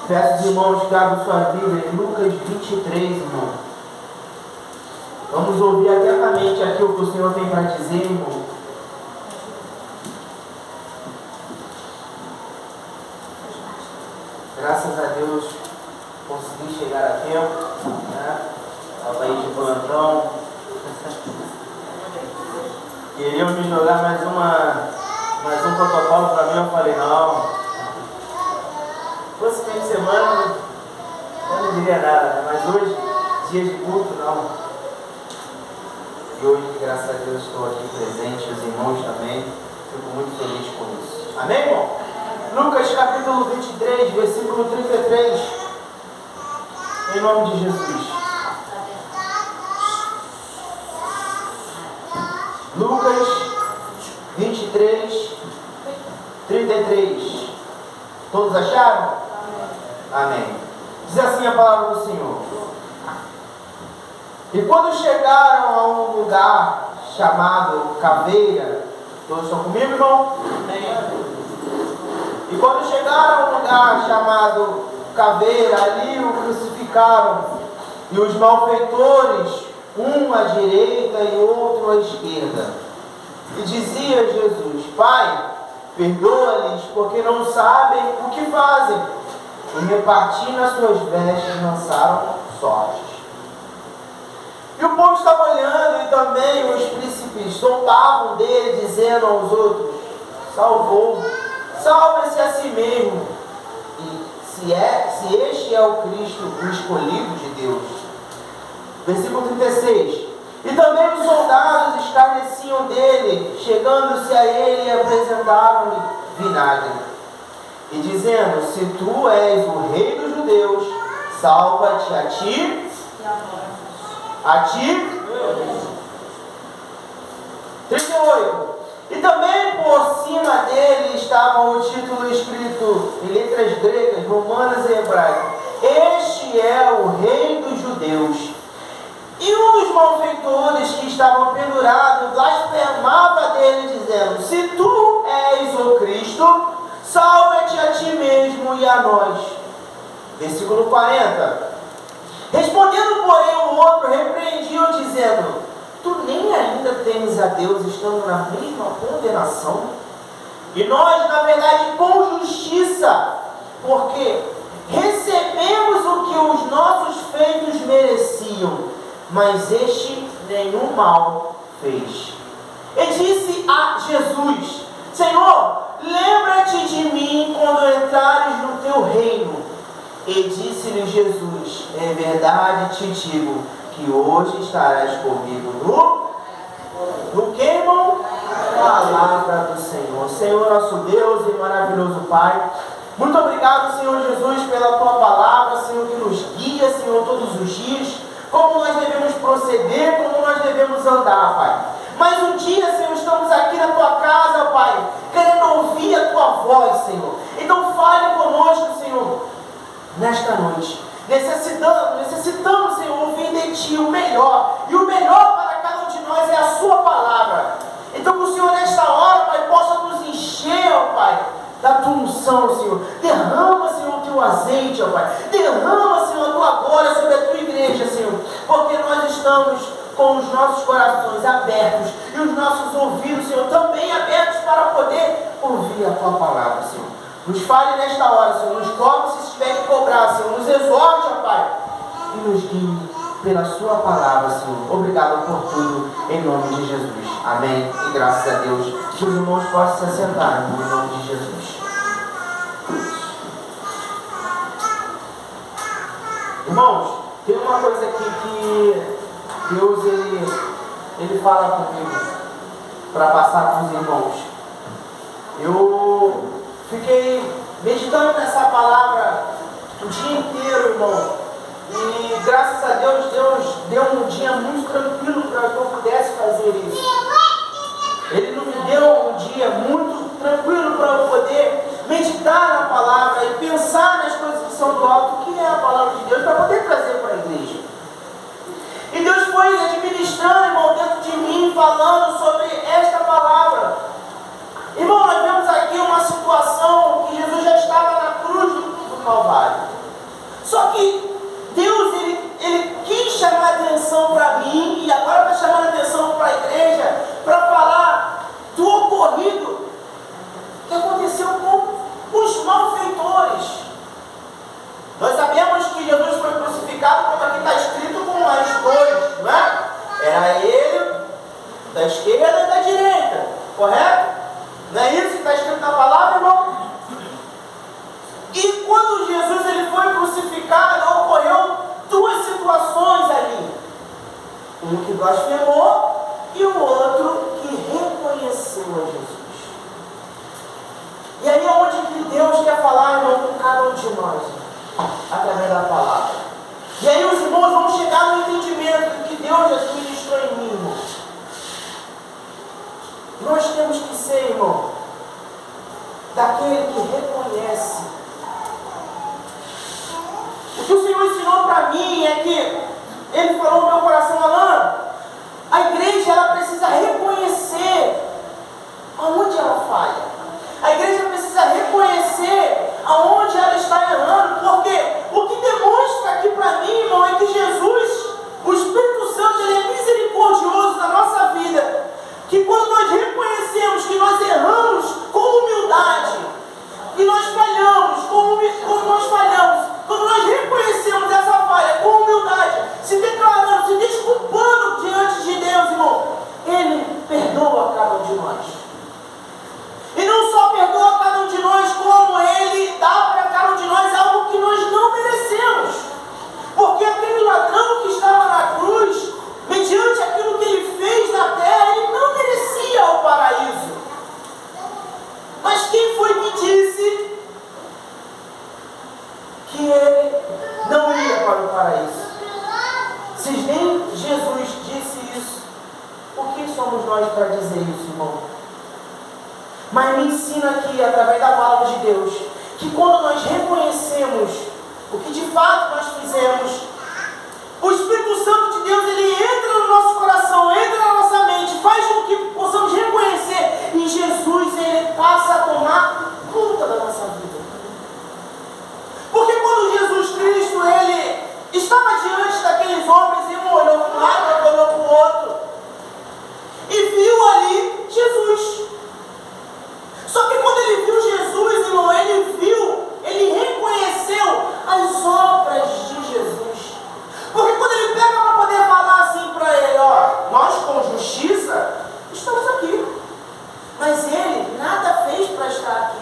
Peço aos irmãos que abram sua Bíblia em Lucas 23, irmão. Vamos ouvir atentamente aquilo que o Senhor tem para dizer, irmão. Graças a Deus consegui chegar a tempo, né? Estava aí de plantão. Queriam me jogar mais um protocolo para mim, eu falei, não. Se fosse fim de semana, eu não diria nada, né? Mas hoje, dia de culto, não. E hoje, graças a Deus, estou aqui presente, os irmãos também. Fico muito feliz com isso. Amém, irmão? Lucas capítulo 23, versículo 33. Em nome de Jesus. Lucas 23, 33. Todos acharam? Amém. Diz assim a palavra do Senhor. E quando chegaram a um lugar chamado Caveira, todos estão comigo, irmão? Amém. E quando chegaram a um lugar chamado Caveira, ali o crucificaram, e os malfeitores, um à direita e outro à esquerda. E dizia Jesus: Pai, perdoa-lhes, porque não sabem o que fazem. E repartindo as suas vestes, lançaram sortes. E o povo estava olhando, e também os príncipes zombavam dele, dizendo aos outros: Salvou, salve-se a si mesmo, e se este é o Cristo, o escolhido de Deus. Versículo 36. E também os soldados escarneciam dele, chegando-se a ele, apresentaram-lhe vinagre, e dizendo: Se tu és o rei dos judeus, salva-te a ti. A ti. 38. E também por cima dele estava o título escrito em letras gregas, romanas e hebraicas: Este é o rei dos judeus. E um dos malfeitores que estavam pendurados blasfemava dele, dizendo: Se tu és o Cristo, salva-te a ti mesmo e a nós. Versículo 40. Respondendo, porém, o outro repreendiu, dizendo: Tu nem ainda temes a Deus, estando na mesma condenação? E nós, na verdade, com justiça, porque recebemos o que os nossos feitos mereciam, mas este nenhum mal fez. E disse a Jesus: Senhor, lembra-te de mim quando entrares no teu reino. E disse-lhe Jesus: Em verdade te digo que hoje estarás comigo no que, irmão? Palavra do Senhor. Senhor, nosso Deus e maravilhoso Pai, muito obrigado, Senhor Jesus, pela tua palavra, Senhor, que nos guia, Senhor, todos os dias, como nós devemos proceder, como nós devemos andar, Pai. Mas um dia, Senhor, estamos aqui na tua casa, Pai, querendo ouvir a tua voz, Senhor. Então fale conosco, Senhor, nesta noite. Necessitamos, Senhor, ouvir de Ti o melhor. E o melhor para cada um de nós é a Sua palavra. Então que o Senhor, nesta hora, Pai, possa nos encher, ó Pai, da Tua unção, Senhor. Derrama, Senhor, o Teu azeite, ó Pai. Derrama, Senhor, a Tua glória sobre a Tua igreja, Senhor. Porque nós estamos com os nossos corações abertos e os nossos ouvidos, Senhor, também abertos para poder ouvir a Tua palavra, Senhor. Nos fale nesta hora, Senhor. Nos cobre se tiver que cobrar, Senhor. Nos exorte, ó Pai. E nos guie pela Sua palavra, Senhor. Obrigado por tudo, em nome de Jesus. Amém. E graças a Deus. Que os irmãos possam se assentar, em nome de Jesus. Irmãos, tem uma coisa aqui que Deus, Ele fala comigo para passar para os irmãos. Eu fiquei meditando nessa palavra o dia inteiro, irmão. E graças a Deus, Deus deu um dia muito tranquilo para que eu pudesse fazer isso. Ele não me deu um dia muito tranquilo para eu poder meditar na palavra e pensar nas coisas que são do alto, que é a palavra de Deus, para poder trazer para a igreja. E Deus foi administrando, irmão, dentro de mim, falando sobre esta palavra. Irmão, nós vemos aqui uma situação que Jesus já estava na cruz do Calvário. quando Jesus ele foi crucificado, ocorreu duas situações ali. Um que blasfemou e o outro que reconheceu a Jesus. E aí é onde que Deus quer falar, irmão, com cada um de nós, através da palavra. E aí os irmãos vão chegar no entendimento do que Deus já ministrou em mim, irmão. Nós temos que ser, irmão, daquele que reconhece. O que o Senhor ensinou para mim é que Ele falou no meu coração, Alan, a igreja ela precisa reconhecer aonde ela falha. A igreja precisa reconhecer aonde ela está errando, porque o que demonstra aqui para mim, irmão, é que Jesus, o Espírito Santo, ele é misericordioso na nossa vida, que quando nós reconhecemos que nós erramos com humildade, e nós falhamos, como nós falhamos, quando nós reconhecemos essa falha com humildade, se declarando, se desculpando diante de Deus, irmão, Ele perdoa cada um de nós. E não só perdoa cada um de nós, como Ele dá para cada um de nós algo que nós não merecemos. Porque aquele ladrão que estava na cruz, mediante aquilo que ele fez na terra, ele não merecia o paraíso. Mas quem foi que disse que ele não ia para o paraíso? Se nem Jesus disse isso, por que somos nós para dizer isso, irmão? Mas me ensina aqui, através da palavra de Deus, que quando nós reconhecemos o que de fato nós fizemos, o Espírito Santo de Deus, ele entra no nosso coração, entra na nossa mente, faz com que possamos reconhecer, e Jesus, ele passa a tomar conta da nossa vida. Porque quando Jesus Cristo, ele estava diante daqueles homens, e um olhou para um lado, outro olhou para o outro, e viu ali Jesus. Só que quando ele viu Jesus, irmão, ele reconheceu as obras de Jesus. Porque quando ele pega para poder falar assim para ele, ó, nós com justiça estamos aqui. Mas ele nada fez para estar aqui.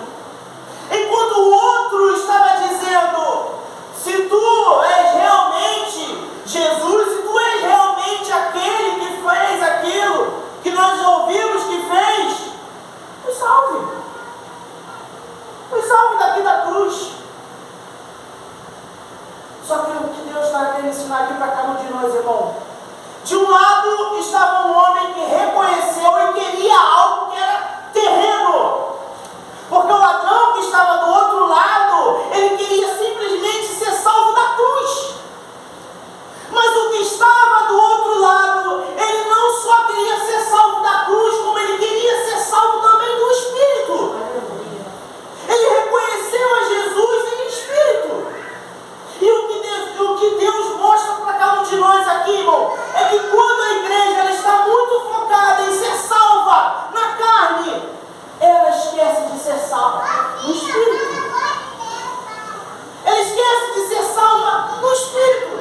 Enquanto o outro estava dizendo, se tu és realmente Jesus, se tu és realmente aquele que fez aquilo que nós ouvimos que fez, nos salve. Nos salve daqui da cruz. Só que o que Deus está querendo ensinar aqui para cada um de nós, irmão? De um lado estava um homem que reconheceu e queria algo que era terreno. Porque o ladrão que estava do outro lado, ele queria simplesmente ser salvo da cruz. Mas o que estava do outro lado, ele não só queria ser salvo da cruz, como ele queria ser salvo também do Espírito. Ele reconheceu a Jesus em Espírito. E o que Deus mostra para cada um de nós aqui, irmão, é que quando a igreja ela está muito focada em ser salva na carne, ela esquece de ser salva no Espírito. Ela esquece de ser salva no Espírito.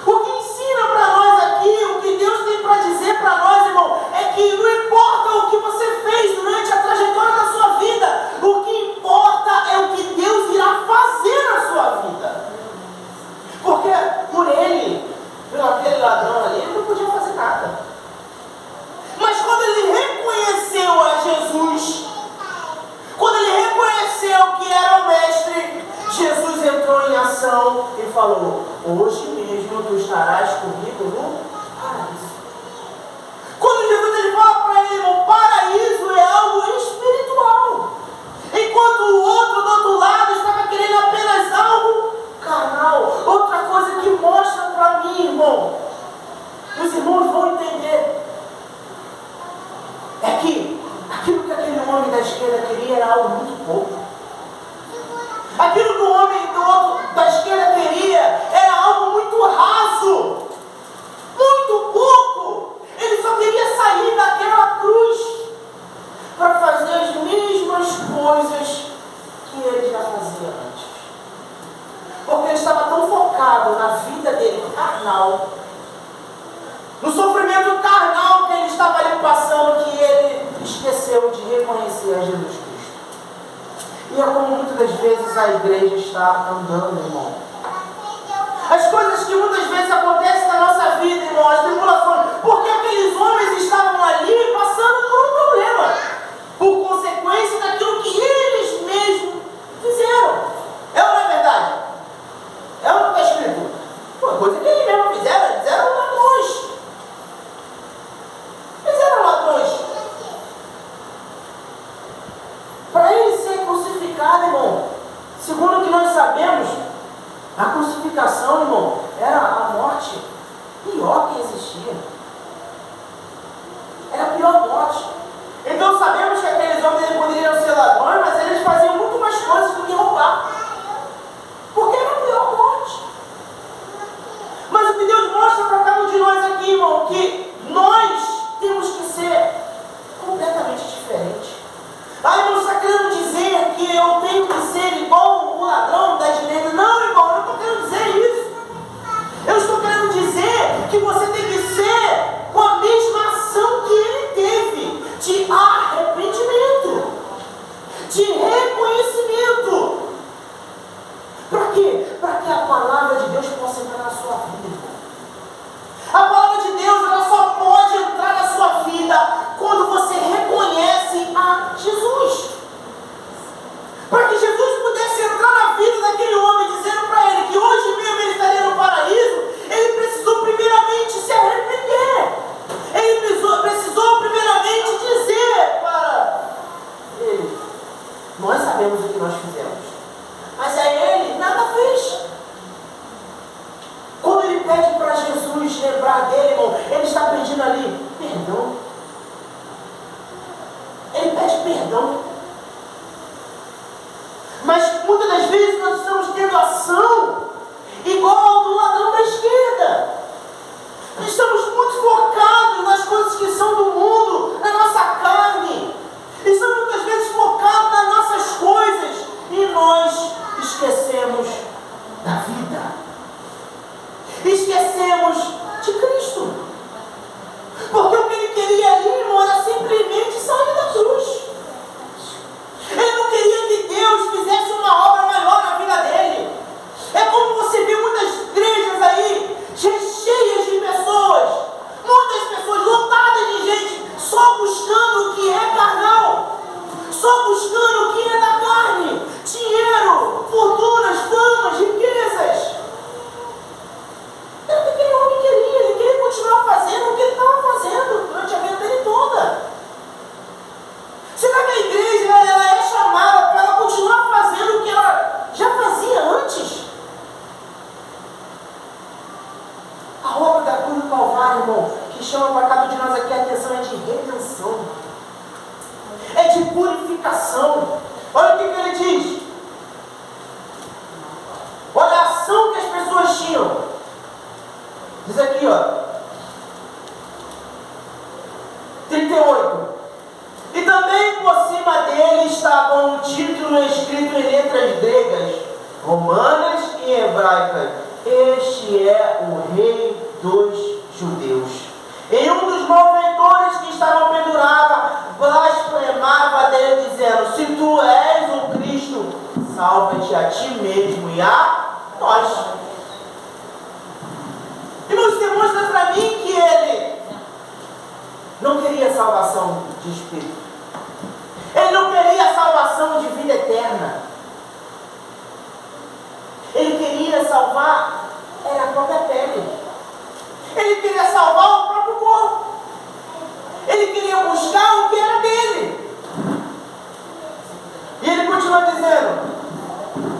O que ensina para nós aqui, o que Deus tem para dizer para nós, irmão, é que não importa o que você fez durante a trajetória da sua vida, o que importa é o que Deus irá fazer na sua vida. Porque por ele, por aquele ladrão ali, ele não podia fazer nada. Mas quando ele reconheceu a Jesus, quando ele reconheceu que era o Mestre, Jesus entrou em ação e falou, hoje mesmo tu estarás comigo no paraíso. Quando Jesus ele fala para ele, o paraíso é algo espiritual. Enquanto o outro do outro lado estava querendo apenas algo carnal. Outra coisa que mostra para mim, irmão, os irmãos vão entender, é que aquilo que aquele homem da esquerda queria era algo muito pouco. Aquilo que o homem da esquerda queria era algo muito raso, muito pouco. Ele só queria sair daquela cruz para fazer as mesmas coisas que ele já fazia antes. Porque ele estava tão focado na vida dele carnal, no sofrimento carnal que ele estava ali passando, que ele esqueceu de reconhecer a Jesus Cristo. E é como muitas das vezes a igreja está andando, irmão. As coisas que muitas vezes acontecem na nossa vida, irmão, as tribulações, porque aqueles homens estavam ali passando por um problema, por consequência daquilo que eles mesmos fizeram. É ou não é verdade? É ou não está escrito? Uma coisa que eles mesmos fizeram, eles eram ladrões. Eles eram ladrões. Para ele ser crucificado, irmão, segundo o que nós sabemos, a crucificação, irmão, era a morte pior que existia. Era a pior morte. Então sabemos que aqueles homens poderiam ser ladrões, mas eles faziam muito mais coisas do que roubar. Porque era a pior morte. Mas o que Deus mostra para cada um de nós aqui, irmão, que nós temos que ser completamente diferentes. Aí irmão, está querendo dizer que eu tenho que ser igual o ladrão da direita? Não, irmão, eu não estou querendo dizer isso. Eu estou querendo dizer que você tem que ser com a mesma ação que ele teve, de arrependimento, de reconhecimento. Para quê? Para que a palavra de Deus possa entrar na sua vida, irmão. A palavra de Deus, ela só pode entrar na sua vida quando você reconhece a Jesus. Para que Jesus pudesse entrar na vida daquele homem, dizendo para ele que hoje mesmo ele estaria no paraíso, ele precisou primeiramente se arrepender. Ele precisou primeiramente dizer para ele: nós sabemos o que nós fizemos. Mas a ele nada fez. Quando ele pede para Jesus lembrar dele, irmão, ele está pedindo ali perdão. Ele pede perdão. Mas muitas das vezes nós estamos tendo ação igual ao do ladrão da esquerda. Nós estamos muito focados nas coisas que são do mundo, na nossa carne. Estamos muitas vezes focados nas nossas coisas e nós esquecemos da vida. Esquecemos de Cristo. Porque o que ele queria ali, irmão, era simplesmente sair da cruz. Ele não queria que Deus fizesse uma obra maior na vida dele. É como você vê muitas igrejas aí, cheias de pessoas, muitas pessoas lotadas de gente, só buscando o que é carnal, só buscando o que é da carne, dinheiro, fortunas, famas, riquezas. Era o que aquele homem queria, ele queria continuar fazendo o que ele estava fazendo durante a vida dele toda. Será que a igreja ela é chamada para ela continuar fazendo o que ela já fazia antes? A obra da cruz do Calvário, irmão, que chama para cada um de nós aqui a atenção, é de redenção, é de purificação. Olha o que ele diz. Olha a ação que as pessoas tinham. Diz aqui, ó, 38. E também por cima dele estava um título escrito em letras gregas, romanas e hebraicas: este é o Rei dos Judeus. E um dos malfeitores que estavam pendurados blasfemava dele, dizendo: se tu és o Cristo, salva-te a ti mesmo e a nós. Irmãos, demonstra para mim que ele não queria salvação de espírito. Ele não queria salvação de vida eterna. Ele queria salvar a própria pele. Ele queria salvar o próprio corpo. Ele queria buscar o que era dele. E ele continua dizendo: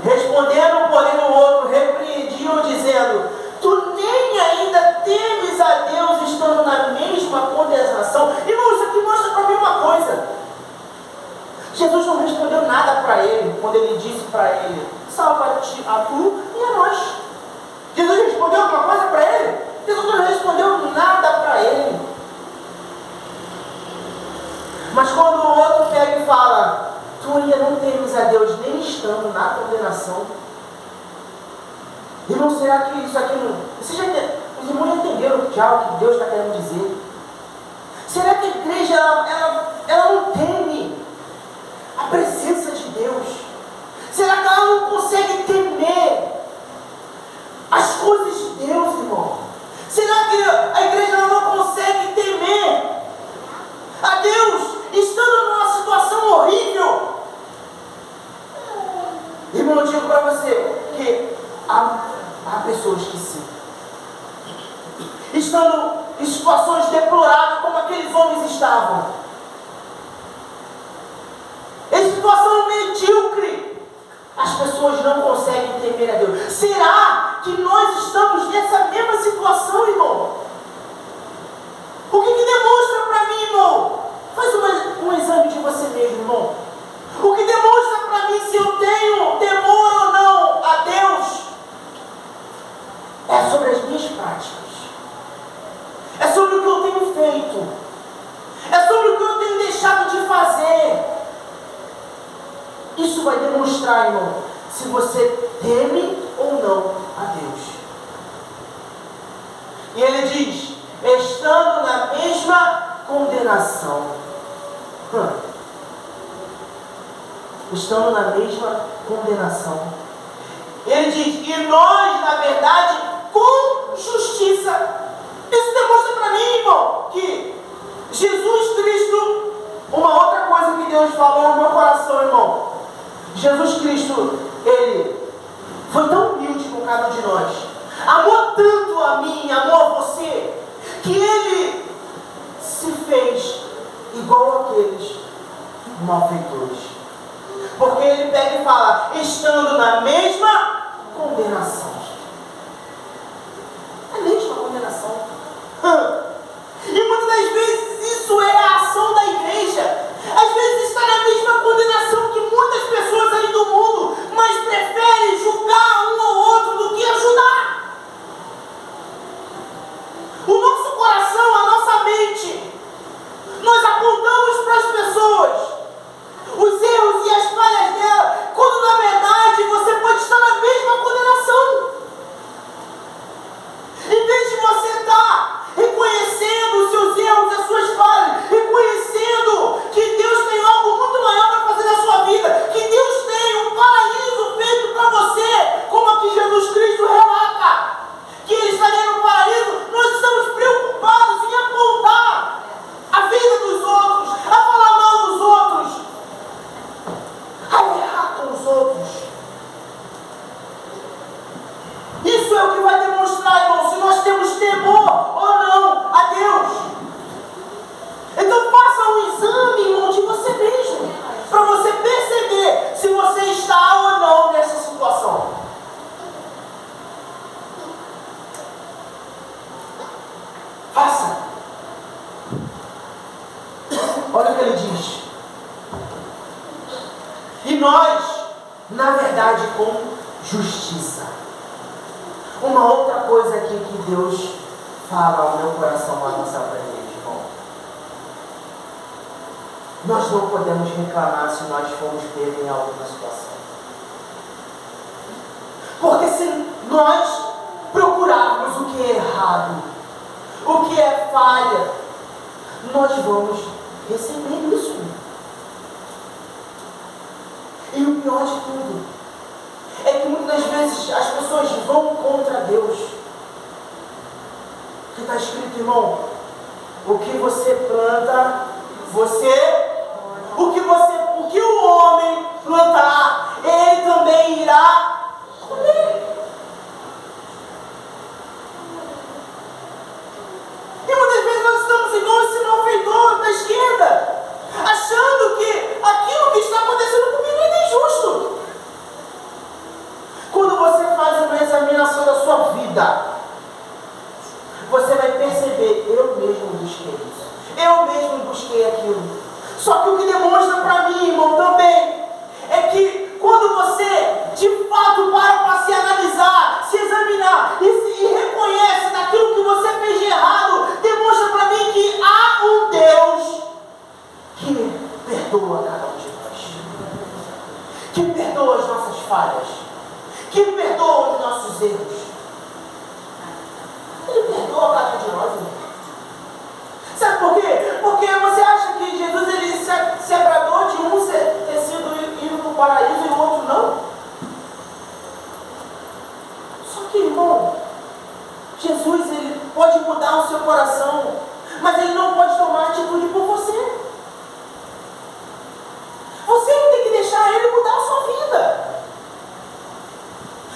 respondendo, porém, o outro repreendiam, dizendo: tu nem ainda temes a Deus, estando na mesma condenação. Irmão, isso aqui mostra para mim uma coisa. Jesus não respondeu nada para ele, quando ele disse para ele: salva-te a tu e a nós. Jesus respondeu alguma coisa para ele? Jesus não respondeu nada para ele. Mas quando o outro pega e fala: tu ainda não temes a Deus, nem estando na condenação. Irmão, será que isso aqui não... Os irmãos já entenderam já o que Deus está querendo dizer? Será que a igreja ela não teme a presença de Deus? consegue temer as coisas de Deus, irmão? Será que a igreja não consegue temer a Deus, estando numa situação horrível? Irmão, eu digo para você que há pessoas que sim, estando em situações deploráveis como aqueles homens estavam, em situação medíocre, as pessoas não conseguem temer a Deus. Será que nós estamos nessa mesma situação, irmão? O que demonstra para mim, irmão? Faz um exame de você mesmo, irmão. O que demonstra para mim se eu tenho temor ou não a Deus é sobre as minhas práticas, é sobre o que eu tenho feito, é sobre o que eu tenho deixado de fazer. Isso vai demonstrar, irmão, se você teme ou não a Deus. E ele diz, estando na mesma condenação. Estando na mesma condenação. Ele diz, e nós, na verdade, com justiça. Isso demonstra para mim, irmão, que Jesus Cristo, uma outra coisa que Deus falou no meu coração, irmão, Jesus Cristo, Ele foi tão humilde com cada um de nós, amou tanto a mim, amou a você, que Ele se fez igual àqueles malfeitores. Porque Ele pega e fala, estando na mesma condenação. A mesma condenação. E muitas das vezes isso é a ação da igreja. Às vezes está na mesma condenação que muitas pessoas aí do mundo, mas preferem julgar um ou outro do que ajudar. O nosso coração, a nossa mente, nós apontamos para as pessoas os erros e as falhas dela, quando na verdade você pode estar na mesma condenação. Em vez de você estar reconhecendo os seus erros, as suas falhas, reconhecendo que Deus tem algo muito maior para fazer na sua vida, que Deus tem um paraíso feito para você, como aqui Jesus Cristo relata, que Ele estaria no paraíso, nós estamos preocupados em apontar a vida dos outros, a falar mal dos outros, a errar com os outros. Isso é o que vai demonstrar, irmão, se nós temos temor ou não a Deus. Então faça um exame, irmão, de você mesmo, para você perceber se você está ou não nessa situação. Faça. Olha o que ele diz. E nós, na verdade, com justiça. Uma outra coisa aqui que Deus fala ao meu coração lá nessa igreja, irmão. Nós não podemos reclamar se nós formos pegos em alguma situação. Porque se nós procurarmos o que é errado, o que é falha, nós vamos receber isso. E o pior de tudo é que muitas vezes as pessoas vão contra Deus. Que está escrito, irmão, o que você planta, o que o homem plantar, ele também irá colher. E muitas vezes nós estamos igual esse malfeitor da esquerda, achando que aquilo que está acontecendo comigo é injusto. Quando você faz uma examinação da sua vida, você vai perceber, eu mesmo busquei isso, eu mesmo busquei aquilo. Só que o que demonstra para mim, irmão, também, é que quando você de fato para se analisar, se examinar e reconhece daquilo que você fez de errado, demonstra para mim que há um Deus que perdoa cada um de nós, que perdoa as nossas falhas, que perdoa os nossos erros. Ele perdoa cada um de nós, irmão. Sabe por quê? Porque você acha que Jesus ele se agradou de um ter sido ido para o paraíso e o outro não? pode mudar o seu coração, mas Ele não pode tomar atitude por você. Você que tem que deixar Ele mudar a sua vida.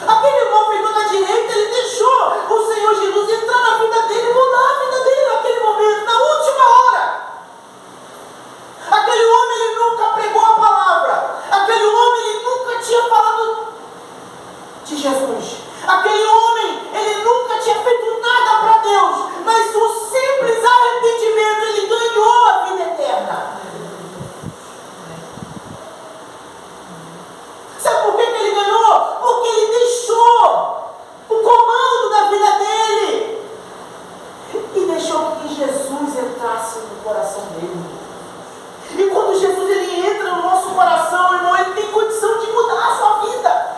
Aquele irmão pegou na direita, ele deixou o Senhor Jesus entrar na vida dele, mudar a vida dele naquele momento, na última hora. Aquele homem, ele nunca pregou a palavra. Aquele homem, ele nunca tinha falado de Jesus. Aquele homem, ele nunca tinha feito nada para Deus, mas o simples arrependimento, ele ganhou a vida eterna. Sabe por que ele ganhou? Porque ele deixou o comando da vida dele e deixou que Jesus entrasse no coração dele. E quando Jesus ele entra no nosso coração, irmão, ele tem condição de mudar a sua vida.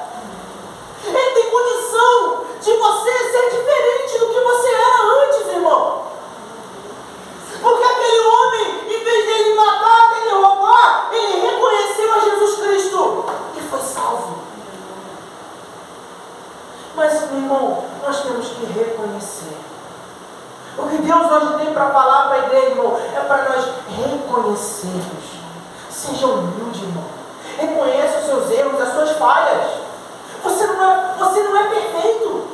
Ele tem condição de você ser diferente do que você era antes, irmão. Porque aquele homem, em vez dele matar, dele roubar, ele reconheceu a Jesus Cristo e foi salvo. Mas, meu irmão, nós temos que reconhecer. O que Deus hoje tem para falar para a igreja, irmão, é para nós reconhecermos. Seja humilde, irmão. Reconheça os seus erros, as suas falhas. Você não é perfeito.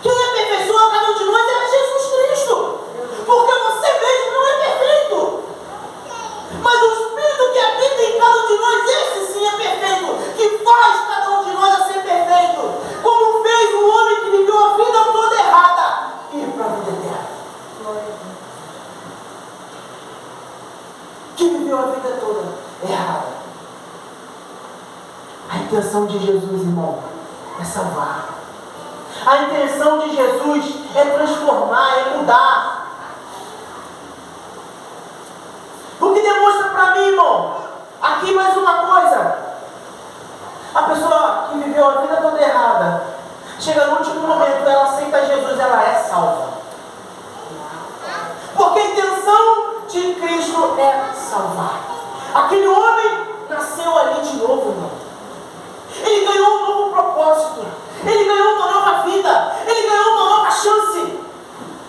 Quem aperfeiçoa cada um de nós é Jesus Cristo. Porque você mesmo não é perfeito. Mas o Espírito que habita em cada um de nós, esse sim é perfeito. Que faz cada um de nós a ser perfeito. Como fez o homem que viveu a vida toda errada ir para a vida eterna. Que viveu a vida toda errada. A intenção de Jesus, irmão, é salvar. A intenção de Jesus é transformar, é mudar. O que demonstra para mim, irmão, aqui mais uma coisa. A pessoa que viveu a vida toda errada, chega no último momento, ela aceita Jesus, ela é salva. Porque a intenção de Cristo é salvar. Aquele homem nasceu ali de novo, irmão. Ele ganhou um novo propósito. Ele ganhou uma nova vida. Ele ganhou uma nova chance.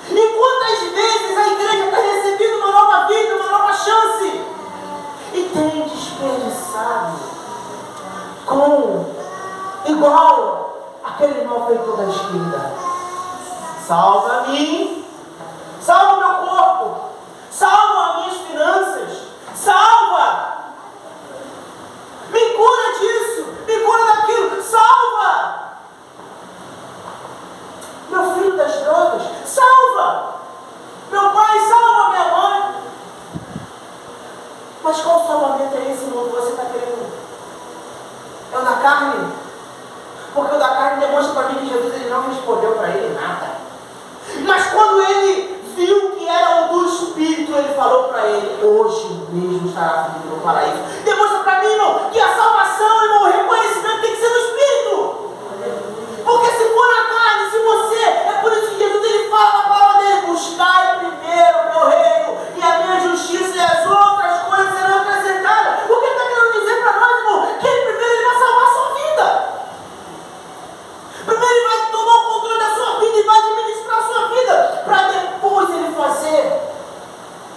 E quantas vezes a igreja está recebendo uma nova vida, uma nova chance, e tem desperdiçado igual aquele malfeitor da esquerda. Salva-me, salva meu corpo, salva as minhas finanças, salva, me cura disso, me cura daquilo, salva meu filho das drogas, salva meu pai, salva minha mãe. Mas qual salvamento é esse, irmão, que você está querendo? É o da carne? Porque o da carne demonstra para mim que Jesus ele não respondeu para ele nada. Mas quando ele viu que era o do Espírito, ele falou para ele: hoje mesmo estará comigo no paraíso. Demonstra para mim, irmão, que a salvação, irmão, o reconhecimento tem que ser no Espírito. Porque se for na carne, se você, é por isso que Jesus ele fala na palavra dele: buscai primeiro o meu reino e a minha justiça, e as outras coisas serão acrescentadas. O que ele está querendo dizer para nós, irmão? Que ele primeiro ele vai salvar a sua vida. Primeiro ele vai tomar o controle da sua vida e vai administrar a sua vida, para depois ele fazer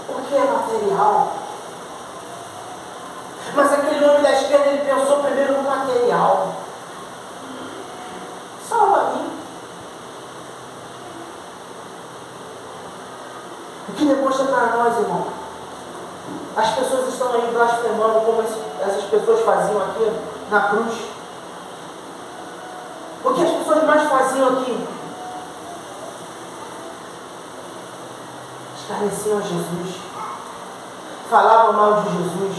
o que é material. Mas aquele homem da esquerda, ele pensou primeiro no material. Salva-me. O que demonstra para nós, irmão? As pessoas estão aí blasfemando como essas pessoas faziam aqui na cruz. O que as pessoas mais faziam aqui? Escarneciam Jesus, falavam mal de Jesus,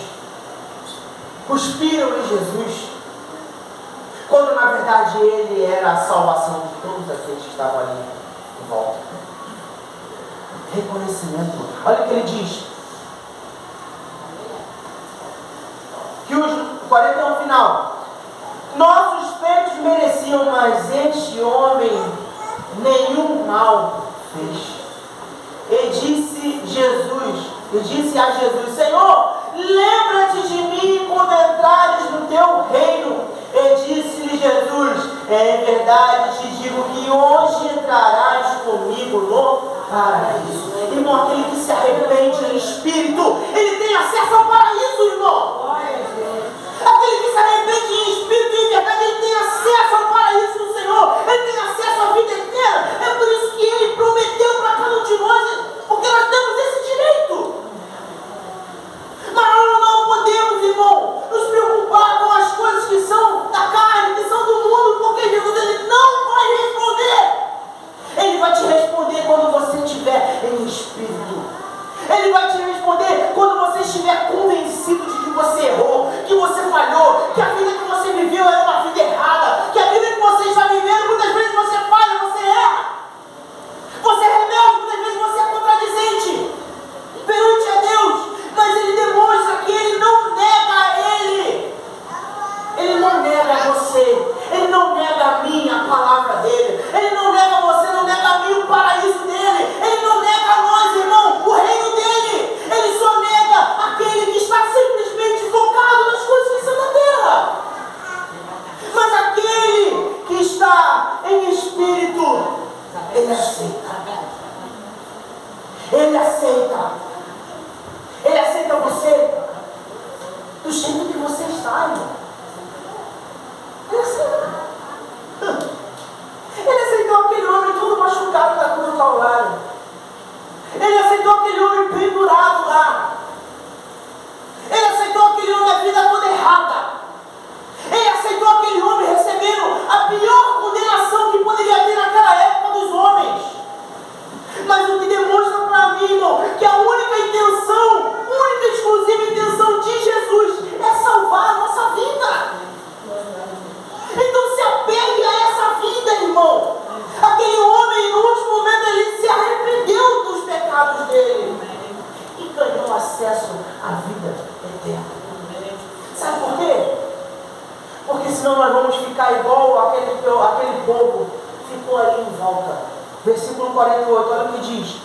cuspiram em Jesus, quando na verdade ele era a salvação de todos aqueles que estavam ali em volta. Reconhecimento. Olha o que ele diz. Que os 41 final. Nossos feitos mereciam, mas este homem nenhum mal fez. E disse a Jesus: Senhor, lembra-te de mim quando entrares no teu reino. E disse-lhe Jesus: em verdade te digo que e hoje entrarás comigo no paraíso. Irmão, aquele que se arrepende em espírito, ele tem acesso ao paraíso, irmão. Aquele que se arrepende em espírito e em verdade, ele tem acesso ao paraíso do Senhor. Ele tem acesso à vida eterna. É por isso que ele prometeu para cada um de nós, porque nós temos esse direito. Mas nós não podemos, irmão, nos preocupar com as coisas que são da carne, que são do mundo, porque Jesus, ele não vai responder. Ele vai te responder quando você estiver em espírito. Ele vai te responder quando você estiver convencido de que você errou, que você falhou, que a vida que você viveu era uma vida errada, que a vida que você está vivendo, muitas vezes você falha, você erra. Você é rebelde, muitas vezes você é contradizente perante a Deus, mas ele demonstra que ele não nega a ele. Ele não nega a você, ele não nega a mim a palavra dele, ele não nega a você, não nega a mim o paraíso dele, ele não nega a nós, irmão, o reino dele. Ele só nega aquele que está simplesmente focado nas coisas que são da terra. Mas aquele que está em espírito, ele aceita. Ele aceita. Ele aceita você do jeito que você está, irmão. Ele aceita. Ele aceitou aquele homem todo machucado da cruz do Calvário. Ele aceitou aquele homem pendurado lá. Ele aceitou aquele homem a vida toda errada. Ele aceitou aquele homem recebendo a pior condenação que poderia ter naquela época dos homens. Mas o que demonstra para mim, irmão, que a única e exclusiva intenção de Jesus é salvar a nossa vida. Então se apegue a essa vida, irmão. Aquele homem, no último momento, ele se arrependeu dos pecados dele e ganhou acesso à vida eterna. Sabe por quê? Porque senão nós vamos ficar igual aquele povo ficou ali em volta. Versículo 48, olha o que diz.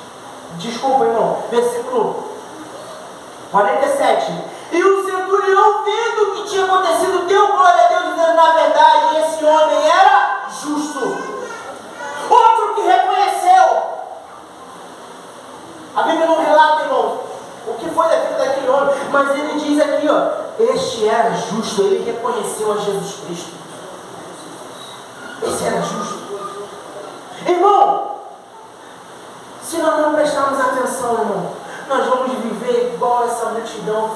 Desculpa, irmão. Versículo 47. E o centurião, vendo o que tinha acontecido, deu glória a Deus, dizendo: na verdade, esse homem era justo. Outro que reconheceu. A Bíblia não relata, irmão, o que foi da vida daquele homem, mas ele diz aqui, ó, este era justo, ele reconheceu a Jesus Cristo. Esse era justo. Irmão, se nós não prestarmos atenção, irmão, nós vamos viver igual essa multidão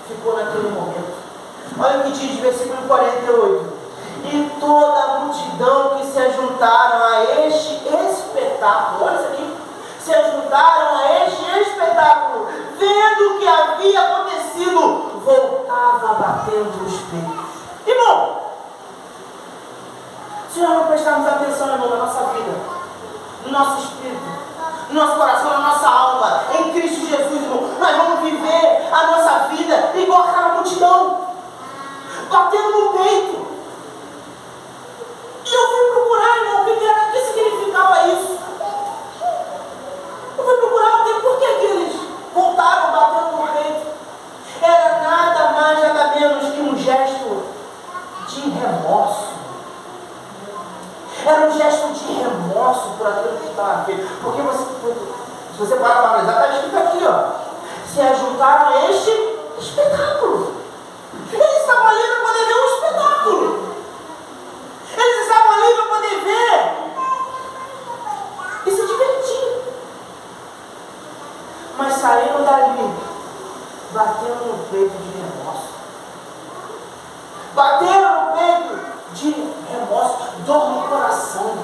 ficou naquele momento. Olha o que diz, versículo 48. E toda a multidão que se ajuntaram a este espetáculo, olha isso aqui, se ajuntaram a este espetáculo, vendo o que havia acontecido, voltava batendo os peitos. Irmão, se nós não prestarmos atenção, irmão, na nossa vida, no nosso espírito, no nosso coração, na nossa alma, em Cristo Jesus, irmão, nós vamos viver a nossa vida igual aquela multidão, batendo no peito. E eu fui procurar, irmão, o que significava isso. Eu fui procurar por que eles voltaram batendo no peito. Era nada mais, nada menos que um gesto de remorso. Era um gesto de remorso por aquilo que estava feito. Porque se você parar para analisar, está escrito aqui, ó. Se ajuntaram a este espetáculo. Eles estavam ali para poder ver um espetáculo. Eles estavam ali para poder ver e se divertir. Mas saíram dali batendo no peito de remorso. Bateram no peito de remorso, dor no coração.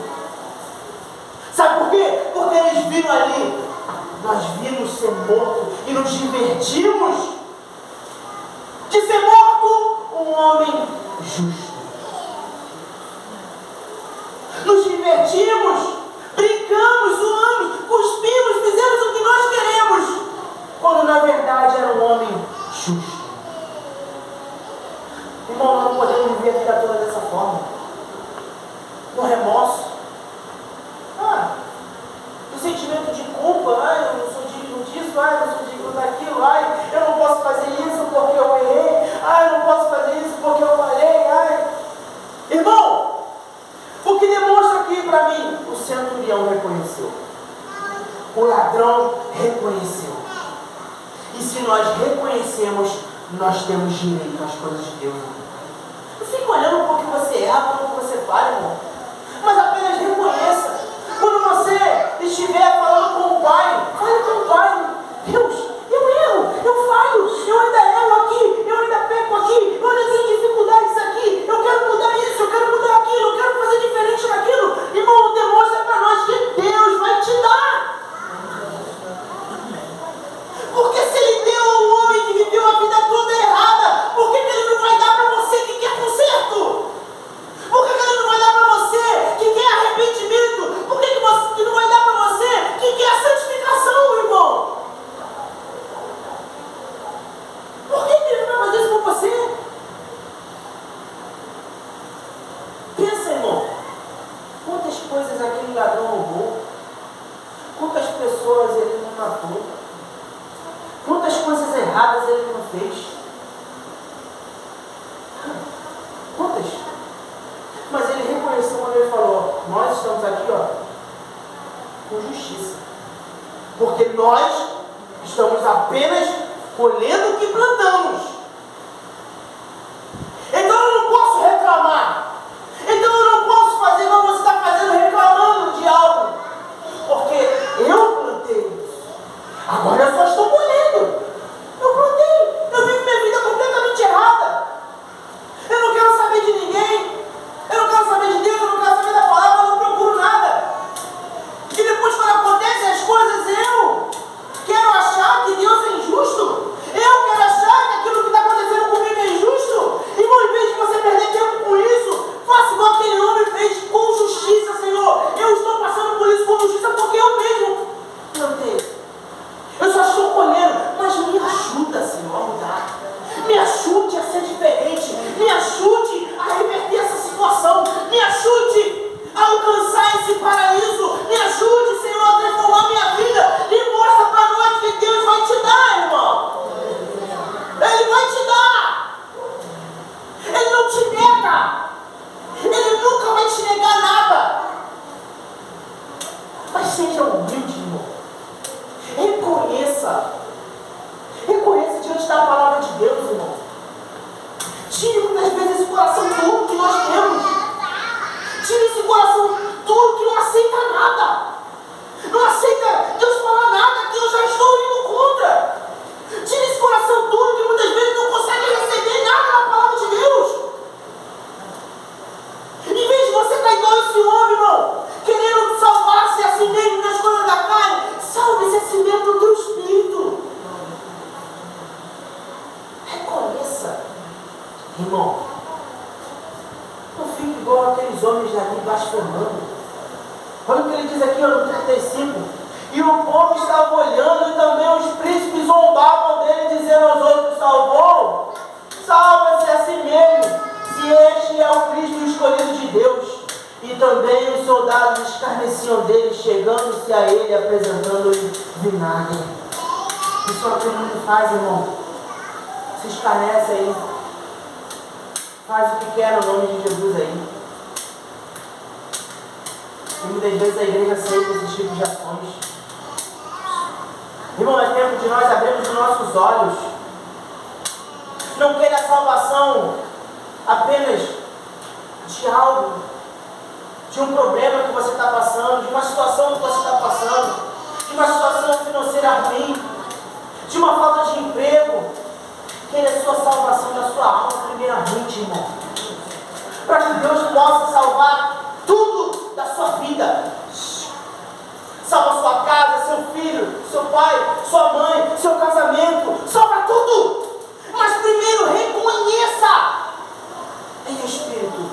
Sabe por quê? Porque eles viram ali, nós vimos ser morto e nos divertimos de ser morto um homem justo. Nos divertimos, brincamos, zoamos, cuspimos, fizemos o que nós queremos, quando na verdade era um homem justo. Irmão, nós não podemos viver a vida toda dessa forma, no remorso, no sentimento de culpa. Eu não sou digno disso, eu não sou digno daquilo, eu não posso fazer isso porque eu errei, eu não posso fazer isso porque eu falhei. Irmão, o que demonstra aqui para mim, o centurião reconheceu. O ladrão reconheceu. E se nós reconhecemos, nós temos direito às coisas de Deus. Não fique olhando para o que você erra, para o que você fala, irmão. Mas apenas reconheça. Quando você estiver falando com o Pai, fale com o Pai. Deus, eu erro, eu falho, eu ainda erro aqui, eu ainda peco aqui, eu ainda tenho dificuldades aqui, eu quero mudar isso, eu quero mudar aquilo, eu quero fazer diferente naquilo. Irmão, demonstra para nós que Deus vai te dar. Porque se Ele deu a um homem que viveu a vida toda errada, por que Ele não vai dar para você que quer conserto? Por que Ele não vai dar para você que quer arrependimento? Por que não vai dar para você que quer a santificação, irmão? Por que Ele não vai fazer isso por você? Pensa, irmão. Quantas coisas aquele ladrão roubou? Quantas pessoas ele não matou? Quantas coisas erradas ele não fez? Quantas? Mas ele reconheceu quando ele falou: nós estamos aqui, ó, com justiça. Porque nós estamos apenas colhendo o que plantamos. Então eu não posso reclamar. Então eu não posso fazer como você está fazendo, reclamando de algo. Porque eu plantei isso. Agora eu só estou colhendo. Eu plantei. Eu vivo minha vida completamente errada. Eu não quero saber de ninguém. Eu não quero saber de Deus. Eu não quero saber da palavra. Eu não procuro nada. E depois, quando acontecem as coisas, eu quero achar que Deus é injusto. Eu quero achar que aquilo que está acontecendo comigo é injusto. E em vez de você perder tempo com isso, faça igual aquele homem fez, com justiça, Senhor. Eu estou passando por isso com justiça porque eu mesmo plantei. Eu só estou colhendo, mas me ajuda, Senhor, a mudar. Me ajude a ser diferente. Me ajude a reverter essa situação. Me ajude a alcançar esse paraíso. Me ajude, Senhor, a transformar minha vida. E mostra para nós que Deus vai te dar, irmão. Ele vai te dar. Ele não te nega. Ele nunca vai te negar nada. Mas seja humilde, irmão. Reconheça. Reconheça diante da palavra de Deus, irmão. Tire muitas vezes esse coração duro que nós temos. Tire esse coração duro que não aceita nada. Não aceita Deus falar nada que eu já estou indo contra. Tire esse coração duro que muitas vezes não consegue receber nada da palavra de Deus. Em vez de você estar igual esse homem, irmão, querendo salvar-se a si mesmo nas coisas da carne, salve-se a si mesmo no teu espírito. Reconheça, irmão. Não fique igual aqueles homens ali blasfemando. Olha o que ele diz aqui, ó, no 35. E o povo estava olhando, e também os príncipes zombavam dele, dizendo aos outros: salvou, salva-se a si mesmo, se este é o Cristo escolhido de Deus. E também os soldados escarneciam dele, chegando-se a ele, apresentando-lhe vinagre. Isso é o que o mundo faz, irmão. Se escarnece aí. Faz o que quer no nome de Jesus aí. E muitas vezes a igreja aceita esses tipos de ações. Irmão, é tempo de nós abrirmos os nossos olhos. Não queira a salvação apenas de algo, de um problema que você está passando, de uma situação que você está passando, de uma situação financeira ruim, de uma falta de emprego. Queira a sua salvação da sua alma primeiramente, irmão. Para que Deus possa salvar tudo da sua vida. Salva sua casa, seu filho, seu pai, sua mãe, seu casamento. Salva tudo. Mas primeiro reconheça em espírito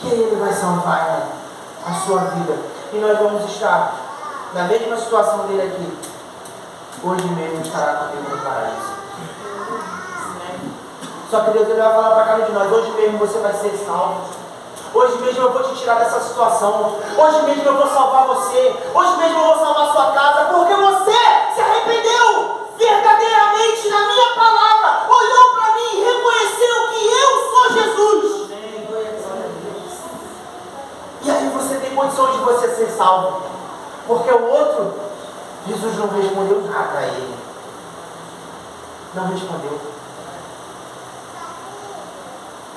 que Ele vai salvar a sua vida. E nós vamos estar na mesma situação dele aqui. Hoje mesmo estará comigo no paraíso. Só que Deus, Ele vai falar para cada um de nós: hoje mesmo você vai ser salvo. Hoje mesmo eu vou te tirar dessa situação. Hoje mesmo eu vou salvar você. Hoje mesmo eu vou salvar sua casa. Porque você se arrependeu verdadeiramente na minha palavra. Olhou para mim e reconheceu que eu sou Jesus. E aí você tem de você ser salvo. Porque o outro, Jesus não respondeu nada a ele. Não respondeu.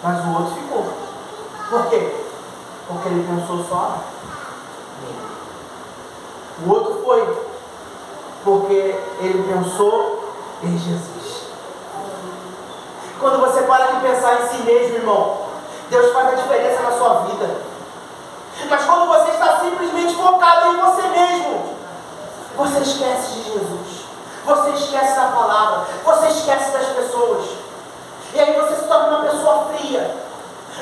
Mas o outro ficou. Por quê? Porque ele pensou só nele. O outro foi porque ele pensou em Jesus. Quando você para de pensar em si mesmo, irmão, Deus faz a diferença na sua vida. Mas quando você está simplesmente focado em você mesmo, você esquece de Jesus, você esquece da palavra, você esquece das pessoas. E aí você se torna uma pessoa fria,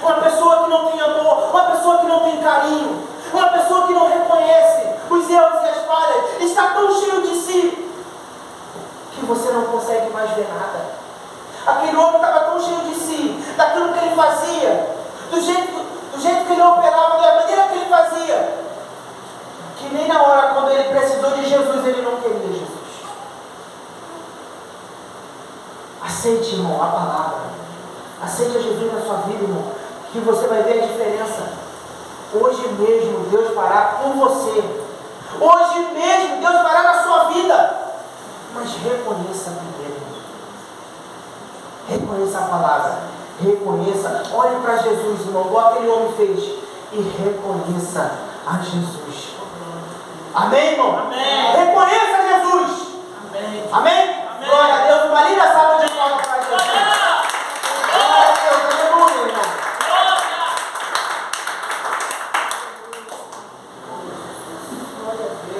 uma pessoa que não tem amor, uma pessoa que não tem carinho, uma pessoa que não reconhece os erros e as falhas, está tão cheio de si que você não consegue mais ver nada. Aquele homem estava tão cheio de si, daquilo que ele fazia, do jeito que ele operava, da maneira que ele fazia, que nem na hora quando ele precisou de Jesus, ele não queria Jesus. Aceite, irmão, a palavra. Aceite a Jesus na sua vida, irmão, que você vai ver a diferença. Hoje mesmo Deus fará por você. Hoje mesmo Deus fará na sua vida. Mas reconheça primeiro. Reconheça a palavra. Reconheça. Olhe para Jesus, irmão, igual aquele homem fez. E reconheça a Jesus. Amém, irmão? Amém.